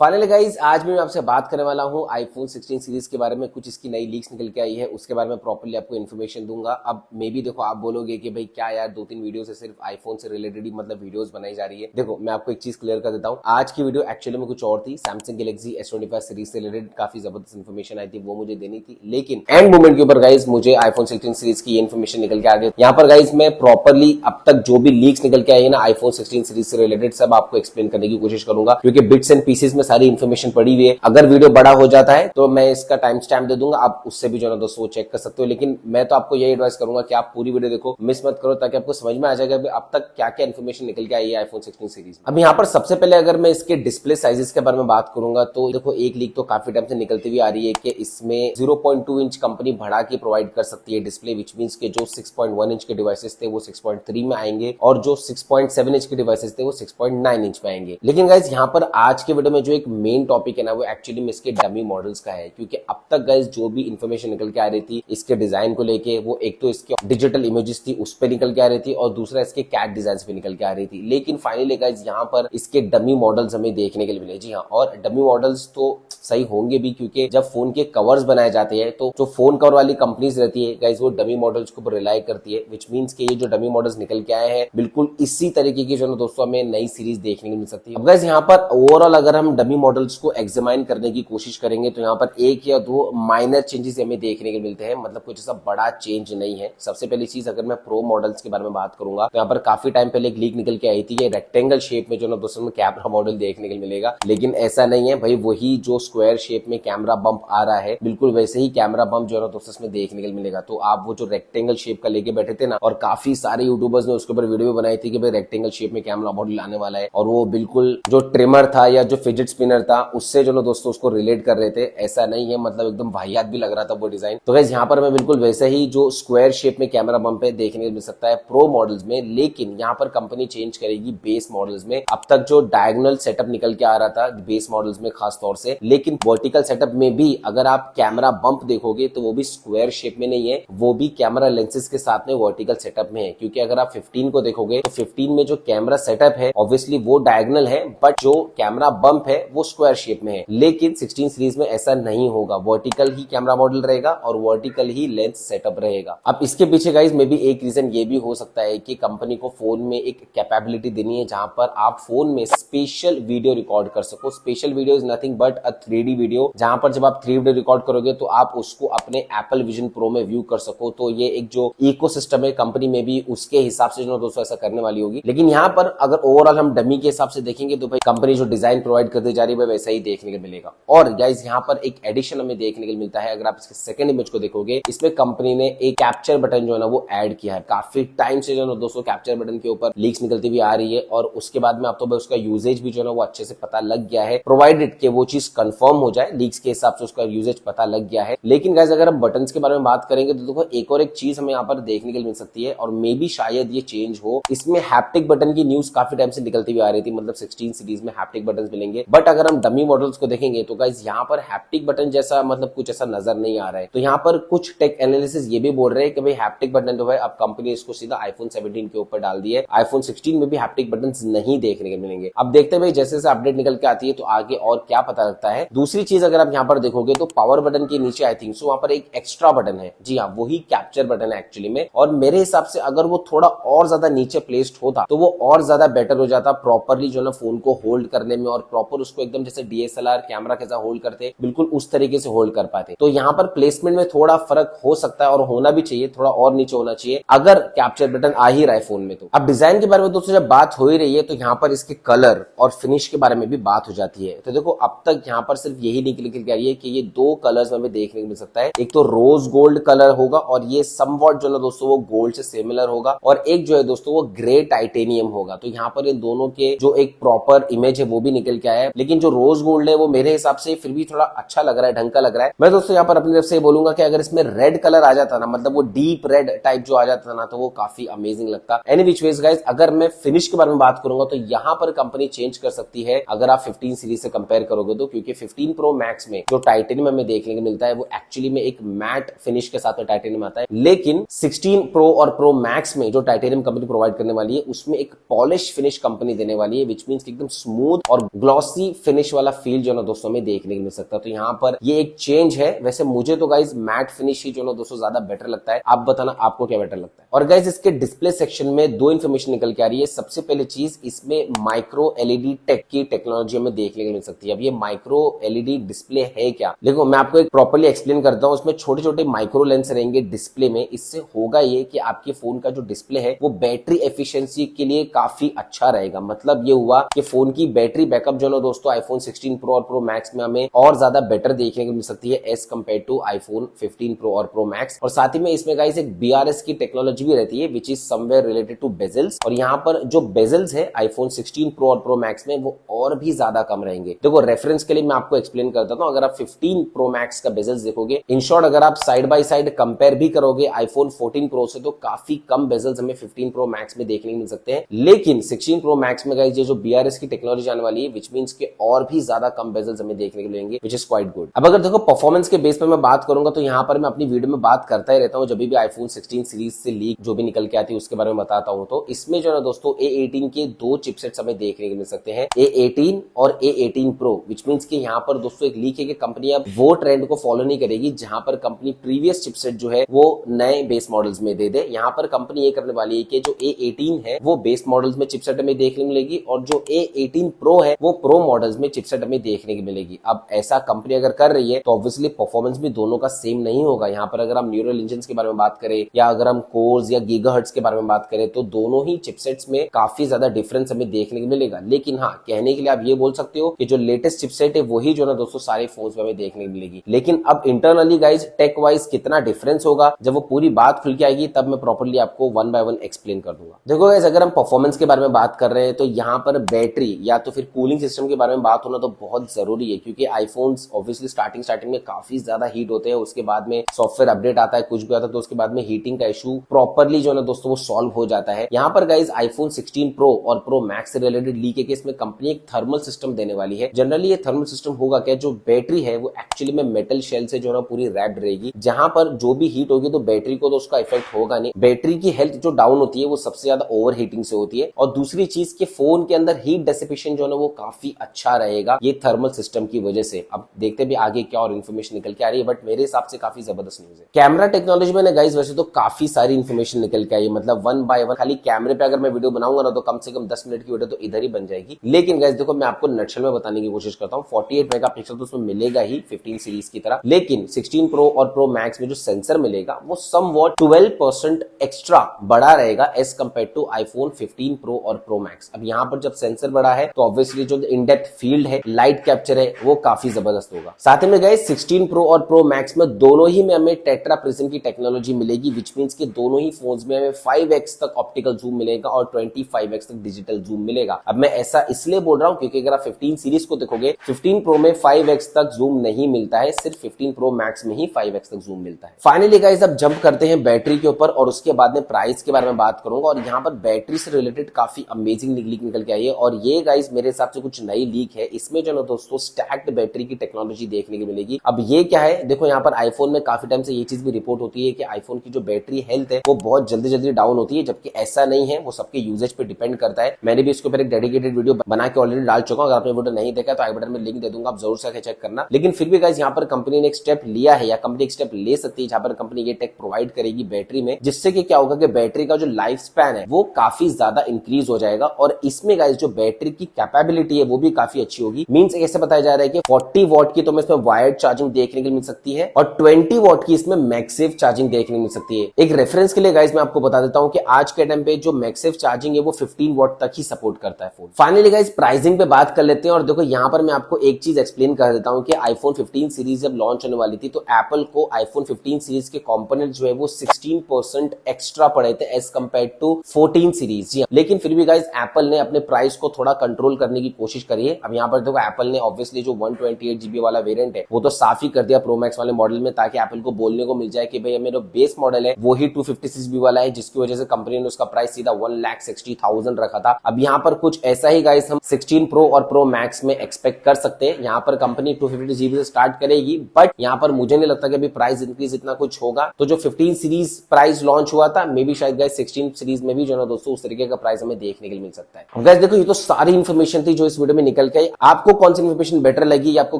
Finally guys आज मैं आपसे बात करने वाला हूं आईफोन 16 सीरीज के बारे में। कुछ इसकी नई लीक्स निकल के आई है, उसके बारे में प्रॉपर्ली आपको इन्फॉर्मेशन दूंगा। अब मे बी देखो आप बोलोगे कि भाई क्या यार 2-3 वीडियो से सिर्फ आईफोन से रिलेटेड ही मतलब वीडियोस बनाई जा रही है। देखो मैं आपको एक चीज क्लियर कर देता हूँ, आज की वीडियो एक्चुअली में कुछ और थी। सैमसंग गैलेक्सी S25 सीरीज से रिलेटेड काफी जबरदस्त इन्फॉर्मेशन आई थी, वो मुझे देनी थी, लेकिन एंड मोमेंट के ऊपर गाइज मुझे आईफोन 16 सीरीज की इन्फॉर्मेशन निकल के आ गई। यहाँ पर गाइज मैं प्रॉपर्ली अब तक जो भी लीक्स निकल के आई है ना आईफोन 16 सीरीज से रिलेटेड सब आपको एक्सप्लेन करने की कोशिश करूंगा, क्योंकि बिट्स एंड पीसेस में सारी इन्फॉर्मेशन पड़ी हुई है। अगर वीडियो बड़ा हो जाता है तो मैं इसका टाइम स्टैम्प दे दूंगा, आप उससे भी जो है दोस्तों चेक कर सकते हो। लेकिन मैं तो आपको यही एडवाइस करूंगा कि आप पूरी वीडियो देखो, मिस मत करो, ताकि आपको समझ में आ जाएगा अब तक क्या क्या इन्फॉर्मेशन निकल के आई है आईफोन 16 सीरीज। अब यहाँ पर सबसे पहले अगर मैं इसके डिस्प्ले साइजेस के बारे में बात करूंगा तो देखो एक लीक तो काफी टाइम से निकलती हुई आ रही है कि इसमें 0.2 इंच कंपनी बढ़ा के प्रोवाइड कर सकती है डिस्प्ले, विच मींस के जो 6.1 इंच के डिवाइसेस थे वो 6.3 में आएंगे और जो 6.7 इंच के डिवाइसेस थे वो 6.9 इंच में आएंगे। लेकिन गाइज यहाँ पर आज के वीडियो में जो एक मेन टॉपिक है ना वो एक्चुअली में इसके डमी मॉडल्स का है, क्योंकि अब तक गाइज जो भी इंफॉर्मेशन निकल के आ रही थी इसके डिजाइन को लेके, वो एक तो इसके डिजिटल इमेजेस थी उस पे निकल के आ रही थी और दूसरा इसके कैट डिजाइन पे निकल के आ रही थी। लेकिन फाइनली गाइज यहाँ पर इसके डमी मॉडल्स हमें देखने के लिए मिले। जी हाँ, और डमी मॉडल्स तो सही होंगे भी, क्योंकि जब फोन के कवर्स बनाए जाते हैं तो जो फोन कवर वाली कंपनीज रहती है गाइज वो डमी मॉडल्स को रिलाई करती है, विच मींस के ये जो डमी मॉडल्स निकल के आए हैं बिल्कुल इसी तरीके की जो है दोस्तों हमें नई सीरीज देखने को मिल सकती है। अब गाइज यहाँ पर ओवरऑल अगर हम डमी मॉडल्स को एग्जामाइन करने की कोशिश करेंगे तो यहाँ पर एक या दो माइनर चेंजेस हमें देखने को मिलते हैं, मतलब कुछ ऐसा बड़ा चेंज नहीं है। सबसे पहली चीज अगर मैं प्रो मॉडल्स के बारे में बात करूंगा तो यहाँ पर काफी टाइम पहले एक लीक निकल के आई थी, ये रेक्टेंगल शेप में जो ना दोस्तों कैमरा मॉडल देखने को मिलेगा, लेकिन ऐसा नहीं है भाई। वही जो स्क्वायर शेप में कैमरा बम्प आ रहा है बिल्कुल वैसे ही कैमरा बम्प जो है ना दोस्तों इसमें देखने को मिलेगा। तो आप वो जो रेक्टेंगल शेप का लेके बैठे थे ना, और काफी सारे यूट्यूबर्स ने उसके ऊपर वीडियो बनाई थी कि भाई रेक्टेंगल शेप में कैमरा मॉडल आने वाला है, और वो बिल्कुल जो ट्रिमर था या जो फिजिट स्पिनर था उससे जो ना दोस्तों उसको रिलेट कर रहे थे। ऐसा नहीं है, मतलब एकदम वाहियात भी लग रहा था वो डिजाइन। तो गाइस यहाँ पर हमें बिल्कुल वैसे ही जो स्क्वायर शेप में कैमरा बम्प है देखने को मिल सकता है प्रो मॉडल्स में। लेकिन यहाँ पर कंपनी चेंज करेगी बेस मॉडल्स में। अब तक जो डायगोनल सेटअप निकल के आ रहा था बेस मॉडल्स में खास तौर से, लेकिन वर्टिकल सेटअप में भी अगर आप कैमरा बम्प देखोगे तो वो भी स्क्वायर शेप में नहीं है, वो भी कैमरा लेंसेज के साथ में वर्टिकल सेटअप में है। क्योंकि अगर आप 15 को देखोगे तो 15 में जो कैमरा सेटअप है ऑब्वियसली वो डायगोनल है, बट जो कैमरा बम्प है वो स्क्वायर शेप में है। लेकिन 16 सीरीज में ऐसा नहीं होगा, वर्टिकल ही कैमरा मॉडल रहेगा और वर्टिकल ही लेंस सेटअप रहेगा। अब इसके पीछे गाइज में भी एक रीजन ये भी हो सकता है कि कंपनी को फोन में एक कैपेबिलिटी देनी है जहां पर आप फोन में स्पेशल वीडियो रिकॉर्ड कर सको। Special video is nothing but a 3D video, जहां पर जब आप 3D वीडियो रिकॉर्ड करोगे तो आप उसको अपने एप्पल विजन प्रो में व्यू कर सको। तो ये एक जो इकोसिस्टम है कंपनी में भी उसके हिसाब से जो दोस्तों ऐसा करने वाली होगी। लेकिन यहाँ पर अगर ओवरऑल हम डमी के हिसाब से देखेंगे तो भाई कंपनी जो डिजाइन प्रोवाइड करती जा रही है वैसा ही देखने को मिलेगा। और गाइज यहाँ पर एक एडिशन हमें देखने को मिलता है, अगर आप इसके सेकंड इमेज को देखोगे इसमें कंपनी ने एक कैप्चर बटन जो है ना वो ऐड किया है। काफी टाइम से जो है दोस्तों कैप्चर बटन के ऊपर लीक्स निकलती हुई आ रही है, और उसके बाद में आप तो उसका यूजेज भी जो है ना वो अच्छे से पता लग गया है, प्रोवाइडेड कि वो चीज कंफर्म हो जाए। लीक्स के हिसाब से उसका यूजेज पता लग गया है। लेकिन गाइज अगर हम बटन्स के बारे में बात करेंगे तो देखो एक और एक चीज हमें यहाँ पर देखने को मिल सकती है, और मे बी शायद ये चेंज हो। इसमें हैप्टिक बटन की न्यूज काफी टाइम से निकलती हुई आ रही थी, मतलब 16 सीरीज में हैप्टिक बटन मिलेंगे। बट अगर हम डमी मॉडल्स को देखेंगे तो गाइज यहाँ पर हैप्टिक बटन जैसा मतलब कुछ ऐसा नजर नहीं आ रहा है। तो यहाँ पर कुछ टेक एनालिसिस ये भी बोल रहे हैं कि भाई हैप्टिक बटन जो है अब कंपनी इसको सीधा आईफोन 17 के ऊपर डाल दिए, आईफोन 16 में भी हैप्टिक बटन नहीं देखने को मिलेंगे। अब देखते हैं जैसे जैसे अपडेट निकल के आती है तो आगे और क्या पता लगता है। दूसरी चीज अगर आप यहाँ पर देखोगे तो पावर बटन के नीचे आई थिंक सो वहां पर एक एक्स्ट्रा बटन है। जी हाँ, वही कैप्चर बटन है एक्चुअली में, और मेरे हिसाब से अगर वो थोड़ा और ज्यादा नीचे प्लेस्ड होता तो वो और ज्यादा बेटर हो जाता, प्रॉपरली जो है फोन को होल्ड करने में, और प्रॉपर उसको एकदम जैसे DSLR कैमरा कैसा होल्ड करते बिल्कुल उस तरीके से होल्ड कर पाते। तो यहाँ पर प्लेसमेंट में थोड़ा फर्क हो सकता है, और होना भी चाहिए, थोड़ा और नीचे होना चाहिए अगर कैप्चर बटन आ ही रहा है फोन में। तो अब डिजाइन के बारे में दोस्तों जब बात हो ही रही है तो यहाँ पर इसके कलर और फिनिश के बारे में भी बात हो जाती है। तो देखो अब तक यहाँ पर सिर्फ यही निकल के आ रही है कि ये दो कलर्स हमें देखने को मिल सकता है। एक तो रोज गोल्ड कलर होगा और ये समवॉट जो ना दोस्तों वो गोल्ड से सिमिलर होगा, और एक जो है दोस्तों वो ग्रे टाइटेनियम होगा। तो यहाँ पर इन दोनों के जो एक प्रॉपर इमेज है वो भी निकल के आया है। लेकिन जो रोज गोल्ड है वो मेरे हिसाब से फिर भी थोड़ा अच्छा लग रहा है, ढंग का लग रहा है। मैं दोस्तों यहाँ पर अपनी तरफ से बोलूंगा कि अगर इसमें रेड कलर आ जाता ना, मतलब वो डीप रेड टाइप जो आ जाता ना, तो वो काफी अमेजिंग लगता। एनी विच वेज गाइस, अगर मैं फिनिश के बारे में बात करूंगा तो यहाँ पर कंपनी चेंज कर सकती है अगर आप 15 सीरीज से कंपेयर करोगे तो, क्योंकि 15 प्रो मैक्स में जो टाइटेनियम हमें देखने को मिलता है वो एक्चुअली में एक मैट फिनिश के साथ में टाइटेनियम आता है। लेकिन 16 प्रो और प्रो मैक्स में जो टाइटेनियम कंपनी प्रोवाइड करने वाली है उसमें एक पॉलिश फिनिश कंपनी देने वाली है, विच मींस एकदम स्मूथ और ग्लॉसी फिनिश वाला फील जो ना दोस्तों हमें देखने को मिल सकता है। तो यहाँ पर ये एक चेंज है। वैसे मुझे तो गाइज मैट फिनिश ही जो ना दोस्तों ज्यादा बेटर लगता है, आप बताना आपको क्या बेटर लगता है। और गाइज इसके डिस्प्ले सेक्शन में दो इन्फॉर्मेशन निकल के आ रही है। सबसे पहले चीज, इसमें माइक्रो एलईडी टेक की टेक्नोलॉजी हमें देखने को मिल सकती है। अब ये माइक्रो एलईडी डिस्प्ले है क्या, देखो मैं आपको एक प्रॉपर्ली एक्सप्लेन करता हूँ। उसमें छोटे छोटे माइक्रो लेंस रहेंगे डिस्प्ले में। इससे होगा ये कि आपके फोन का जो डिस्प्ले है वो बैटरी एफिशिएंसी के लिए काफी अच्छा रहेगा। मतलब ये हुआ कि फोन की बैटरी बैकअप जो ना दोस्तों आईफोन 16 प्रो और प्रो मैक्स में हमें और ज्यादा बेटर देखने को मिल सकती है as compare to iPhone 15 pro और प्रो मैक्स। और साथ ही में इसमें गाइस एक BRS की टेक्नोलॉजी भी रहती है which is somewhere related to bezels. और यहाँ पर जो बेजल्स है आईफोन 16 प्रो और प्रो मैक्स में वो और भी ज्यादा कम रहेंगे। देखो रेफरेंस के लिए मैं आपको एक्सप्लेन करता हूँ। अगर आप 15 प्रो मैक्स का बेजल्स देखोगे, इन शॉर्ट अगर आप साइड बाय साइड कंपेयर भी करोगे आईफोन 14 प्रो से, तो काफी कम बेजल्स हमें 15 प्रो मैक्स में देखने को मिल सकते हैं। लेकिन 16 प्रो मैक्स में गाइस ये जो BRS की टेक्नोलॉजी आने वाली है विच मींस के और भी ज्यादा कम बेजल्स हमें देखने को मिलेंगे विच इज क्वाइट गुड। अब अगर देखो परफॉर्मेंस के बेस पर मैं बात करूंगा तो यहाँ पर मैं अपनी वीडियो में बात करता ही रहता हूँ। जब भी आईफोन 16 सीरीज से लीक जो भी निकल के आती है उसके बारे में बताता हूँ। तो इसमें जो है दोस्तों A18 के दो चिपसेट्स हमें देखने को मिल सकते हैं, A18 और A18 प्रो। विच मींस कि यहाँ पर दोस्तों एक लीक है कि कंपनी अब वो ट्रेंड को फॉलो नहीं करेगी जहां पर कंपनी प्रीवियस चिपसेट जो है वो नए बेस मॉडल्स में दे दे। यहाँ पर कंपनी ये करने वाली है कि जो A18 है वो बेस मॉडल्स में चिपसेट हमें देखने मिलेगी और जो A18 प्रो है वो प्रो मॉडल्स में चिपसेट हमें देखने की मिलेगी। अब ऐसा कंपनी अगर कर रही है तो ऑब्वियसली परफॉर्मेंस भी दोनों का सेम नहीं होगा। यहाँ पर अगर हम न्यूरल इंजन के बारे में बात करें या अगर हम कोर्स या गीगाहर्ट्ज के बारे में बात करें तो दोनों ही चिपसेट्स में काफी ज्यादा डिफरेंस हमें देखने को मिलेगा। लेकिन हाँ, कहने के लिए आप ये बोल सकते हो कि जो लेटेस्ट चिपसेट है वही जो ना दोस्तों सारे फोन्स में हमें देखने को मिलेगी। लेकिन अब इंटरनली गाइज टेक वाइज कितना डिफरेंस होगा, जब वो पूरी बात खुल के आएगी तब मैं प्रॉपर्ली आपको वन बाय वन एक्सप्लेन कर दूंगा। देखो गाइज अगर हम परफॉर्मेंस के बारे में बात कर रहे हैं तो यहाँ पर बैटरी या तो फिर कूलिंग सिस्टम के बारे में बात होना तो बहुत जरूरी है, क्योंकि आईफोन्स ऑब्वियसली स्टार्टिंग में काफी ज्यादा हीट होते हैं। उसके बाद में सॉफ्टवेयर अपडेट आता है, कुछ भी आता है तो उसके बाद में हीटिंग का इशू प्रॉपर्ली जो है ना दोस्तों वो सॉल्व हो जाता है। यहाँ पर गाइज आईफोन 16 प्रो और प्रो मैक्स से रिलेटेड लीक है कि इसमें कंपनी एक थर्मल सिस्टम देने वाली है। जनरली ये थर्मल सिस्टम होगा क्या, जो बैटरी है वो एक्चुअली में मेटल शेल से जो है ना पूरी रैप्ड रहेगी, जहां पर जो भी हीट होगी तो बैटरी को तो उसका इफेक्ट होगा नहीं। बैटरी की हेल्थ जो डाउन होती है वो सबसे ज्यादा ओवर हीटिंग से होती है। और दूसरी चीज के फोन के अंदर हीट डेसिपेशन जो है ना वो काफी अच्छा रहेगा ये थर्मल सिस्टम की वजह से। अब देखते भी आगे क्या और इन्फॉर्मेशन निकल के आ रही है, बट मेरे हिसाब से काफी जबरदस्त न्यूज है। कैमरा टेक्नोलॉजी में गाइस वैसे तो काफी सारी इन्फॉर्मेशन निकल के आई है, मतलब वन बाय वन। खाली कैमरे पे अगर मैं वीडियो बनाऊंगा ना तो कम से कम 10 मिनट की वीडियो तो इधर ही बन जाएगी। लेकिन गाइस देखो मैं आपको नटशेल में बताने की कोशिश करता हूँ। 48 मेगापिक्सल तो उसमें मिलेगा ही 15 सीरीज की तरह, लेकिन 16 प्रो और प्रो मैक्स में जो सेंसर मिलेगा वो समवॉट 12% एक्स्ट्रा बड़ा रहेगा as compare to iPhone 15 pro और प्रो मैक्स। अब यहाँ पर जब सेंसर बड़ा है तो ऑब्वियसली जो इन डेप्थ फील्ड है, लाइट कैप्चर है, वो काफी जबरदस्त होगा। साथ ही में गाइस 16 प्रो और प्रो मैक्स में दोनों ही में हमें टेट्रा प्रिज्म की टेक्नोलॉजी मिलेगी, विच मींस कि दोनों ही फोन्स में हमें 5x तक ऑप्टिकल जूम मिलेगा और 25x तक डिजिटल जूम मिलेगा। अब मैं ऐसा इसलिए बोल रहा हूं क्योंकि अगर आप 15 सीरीज को देखोगे 15 प्रो में 5x तक जूम नहीं मिलता है, सिर्फ 15 प्रो मैक्स में ही 5x तक जूम मिलता है। फाइनली गाइस अब जंप करते हैं बैटरी के ऊपर और उसके बाद में प्राइस के बारे में बात करूंगा। और यहाँ पर बैटरी से रिलेटेड काफी अमेजिंग लीक निकल के आई है और ये गाइस मेरे हिसाब से कुछ नई लीक है। इसमें जो ना दोस्तों स्टैक्ड बैटरी की टेक्नोलॉजी देखने को मिलेगी। अब ये क्या है, देखो यहाँ पर आईफोन में काफी टाइम से ये चीज भी रिपोर्ट होती है कि आईफोन की जो बैटरी हेल्थ है वो बहुत जल्दी जल्दी डाउन होती है, जबकि ऐसा नहीं है, वो सबके यूजेज पे डिपेंड करता है। मैंने भी इसके ऊपर एक डेडिकेटेड वीडियो बना के ऑलरेडी डाल चुका हूं। अगर आपने वीडियो नहीं देखा तो आई बटन में लिंक दे दूंगा, आप जरूर से चेक करना। लेकिन फिर भी गाइस यहाँ पर कंपनी ने एक स्टेप लिया है या कंपनी एक स्टेप ले सकती है जहां पर कंपनी ये टेक प्रोवाइड करेगी बैटरी में, जिससे कि क्या होगा कि बैटरी का जो लाइफ स्पैन है वो काफी ज्यादा इंक्रीज हो जाएगा। और इसमें गाइस जो बैटरी की कैपेबिलिटी है वो भी काफी अच्छी होगी। मींस ऐसे बताया जा रहा है कि 40 वॉट की तो इसमें वायर्ड चार्जिंग देखने को मिल सकती है और 20 वॉट की इसमें मैक्सेफ चार्जिंग देखने को मिल सकती है। एक रेफरेंस के लिए गाइस मैं आपको बता देता हूं कि आज के टाइम पे जो मैक्सेफ चार्जिंग है वो 15 वॉट तक ही सपोर्ट करता है फोन। फाइनली गाइस प्राइसिंग पे बात कर लेते हैं और देखो यहाँ पर मैं आपको एक चीज एक्सप्लेन कर देता हूं कि आईफोन 15 सीरीज जब लॉन्च होने वाली थी तो एप्पल को आईफोन 15 सीरीज के कंपोनेंट जो है वो 16% एक्स्ट्रा पड़े थे एज कम्पेयर टू 14 सीरीज। लेकिन फिर भी गाइस एप्पल ने अपने प्राइस को थोड़ा कंट्रोल करने की कोशिश करी है। अब यहाँ पर देखो एप्पल ने ऑब्वियसली जो 128GB वाला वेरिएंट है वो तो साफ ही कर दिया प्रो मैक्स वाले मॉडल में, ताकि एप्पल को बोलने को मिल जाए कि भाई मेरा बेस मॉडल है वो ही 256GB वाला है, जिसकी वजह से कंपनी ने उसका प्राइस सीधा 1,60,000 रखा था। अब यहाँ पर कुछ ऐसा ही गाइस हम 16 प्रो और प्रो मैक्स में एक्सपेक्ट कर सकते हैं। यहाँ पर कंपनी 250GB से स्टार्ट करेगी, बट यहाँ पर मुझे नहीं लगता कि अभी प्राइस इंक्रीज इतना कुछ होगा। तो जो 15 सीरीज प्राइस लॉन्च हुआ था मे बी शायद गाइस 16 सीरीज में भी जो ना दोस्तों उस तरीके का प्राइस हमें देखने के लिए मिल सकता है। गाइस देखो ये तो सारी इन्फॉर्मेशन थी जो इस वीडियो में निकल के आई। आपको कौन सी इन्फॉर्मेशन बेटर लगी या आपको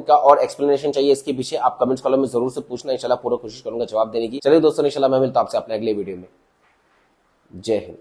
क्या और एक्सप्लेनेशन चाहिए इसके पीछे, आप कमेंट्स कॉलम में जरूर से पूछना, इंशाल्लाह पूरा कोशिश करूंगा जवाब देने की। चलिए दोस्तों, इंशाल्लाह मैं मिलता हूं आपसे अपने अगले वीडियो में। जय हिंद।